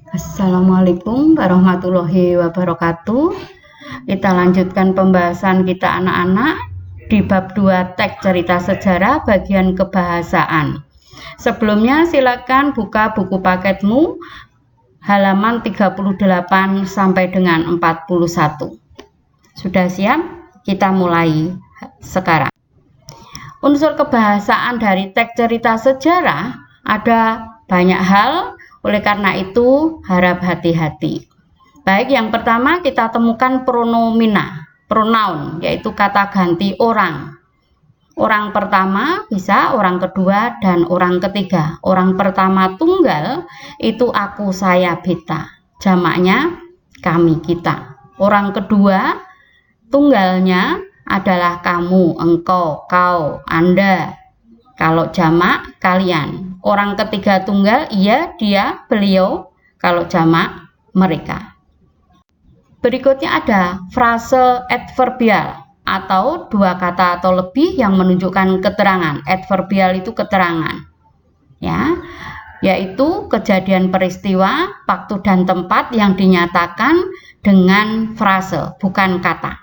Assalamualaikum warahmatullahi wabarakatuh. Kita lanjutkan pembahasan kita anak-anak di bab 2 teks cerita sejarah bagian kebahasaan. Sebelumnya silakan buka buku paketmu halaman 38 sampai dengan 41. Sudah siap? Kita mulai sekarang. Unsur kebahasaan dari teks cerita sejarah ada banyak hal, oleh karena itu harap hati-hati. Baik, yang pertama kita temukan pronoun, yaitu kata ganti orang. Orang pertama bisa, orang kedua, dan orang ketiga. Orang pertama tunggal itu aku, saya, beta. Jamaknya kami, kita. Orang kedua tunggalnya adalah kamu, engkau, kau, anda. Kalau jamak, kalian. Orang ketiga tunggal, ia, dia, beliau. Kalau jamak, mereka. Berikutnya ada frase adverbial atau dua kata atau lebih yang menunjukkan keterangan. Adverbial itu keterangan, ya, yaitu kejadian peristiwa, waktu dan tempat yang dinyatakan dengan frase, bukan kata.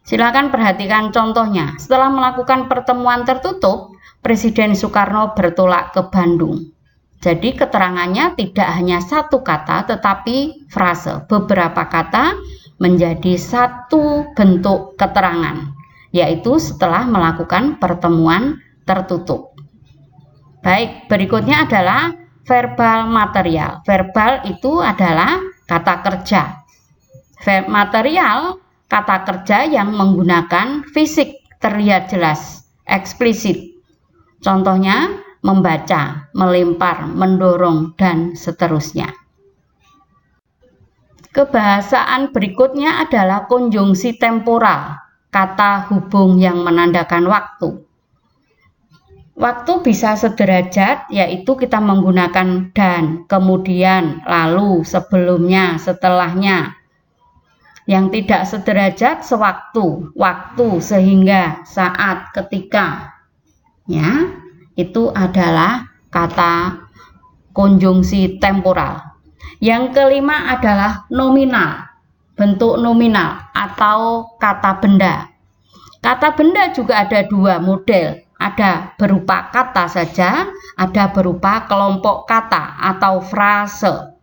Silakan perhatikan contohnya. Setelah melakukan pertemuan tertutup, Presiden Soekarno bertolak ke Bandung. Jadi keterangannya tidak hanya satu kata tetapi frase. Beberapa kata menjadi satu bentuk keterangan, yaitu setelah melakukan pertemuan tertutup. Baik, berikutnya adalah verbal material. Verbal itu adalah kata kerja. Verb material, kata kerja yang menggunakan fisik, terlihat jelas, eksplisit. Contohnya membaca, melempar, mendorong, dan seterusnya. Kebahasaan berikutnya adalah konjungsi temporal, kata hubung yang menandakan waktu. Waktu bisa sederajat, yaitu kita menggunakan dan, kemudian, lalu, sebelumnya, setelahnya. Yang tidak sederajat sewaktu, waktu, sehingga, saat, ketika. Ya, itu adalah kata konjungsi temporal. Yang kelima adalah nominal, bentuk nominal atau kata benda. Kata benda juga ada dua model, ada berupa kata saja, ada berupa kelompok kata atau frase.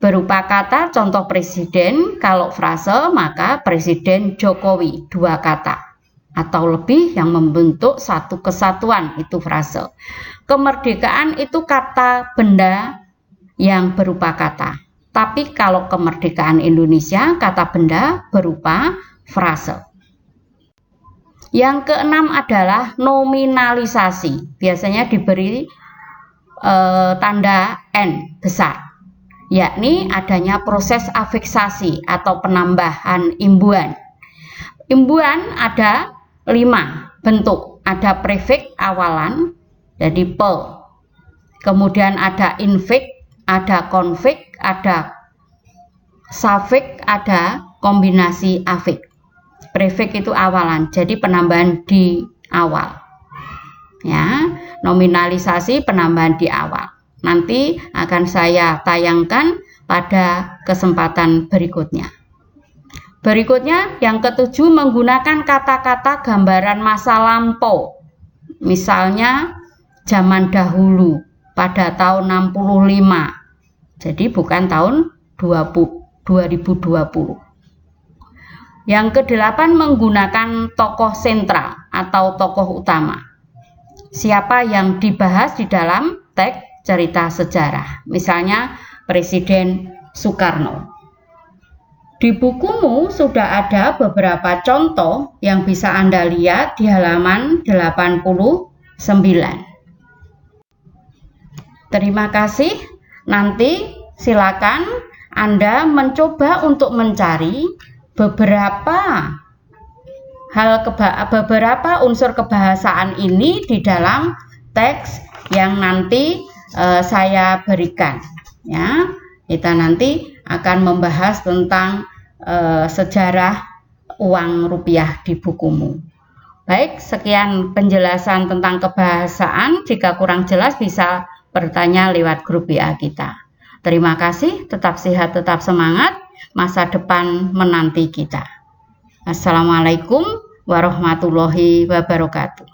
Berupa kata contoh presiden, kalau frase maka Presiden Jokowi, dua kata atau lebih yang membentuk satu kesatuan, itu frase. Kemerdekaan itu kata benda yang berupa kata. Tapi kalau kemerdekaan Indonesia, kata benda berupa frase. Yang keenam adalah nominalisasi. Biasanya diberi tanda N besar, yakni adanya proses afiksasi atau penambahan imbuhan. Imbuhan ada 5 bentuk. Ada prefix awalan, jadi pe. Kemudian ada infix, ada konfix, ada suffix, ada kombinasi afiks. Prefix itu awalan, jadi penambahan di awal. Ya, nominalisasi penambahan di awal. Nanti akan saya tayangkan pada kesempatan berikutnya. Berikutnya yang ketujuh menggunakan kata-kata gambaran masa lampau. Misalnya zaman dahulu pada tahun 65. Jadi bukan tahun 2020. Yang kedelapan menggunakan tokoh sentral atau tokoh utama. Siapa yang dibahas di dalam teks cerita sejarah. Misalnya Presiden Soekarno. Di bukumu sudah ada beberapa contoh yang bisa Anda lihat di halaman 89. Terima kasih. Nanti silakan Anda mencoba untuk mencari beberapa unsur kebahasaan ini di dalam teks yang nanti saya berikan. Ya, kita nanti akan membahas tentang sejarah uang rupiah di bukumu. Baik, sekian penjelasan tentang kebahasaan. Jika kurang jelas bisa bertanya lewat grup WA kita. Terima kasih, tetap sehat, tetap semangat, masa depan menanti kita. Assalamualaikum warahmatullahi wabarakatuh.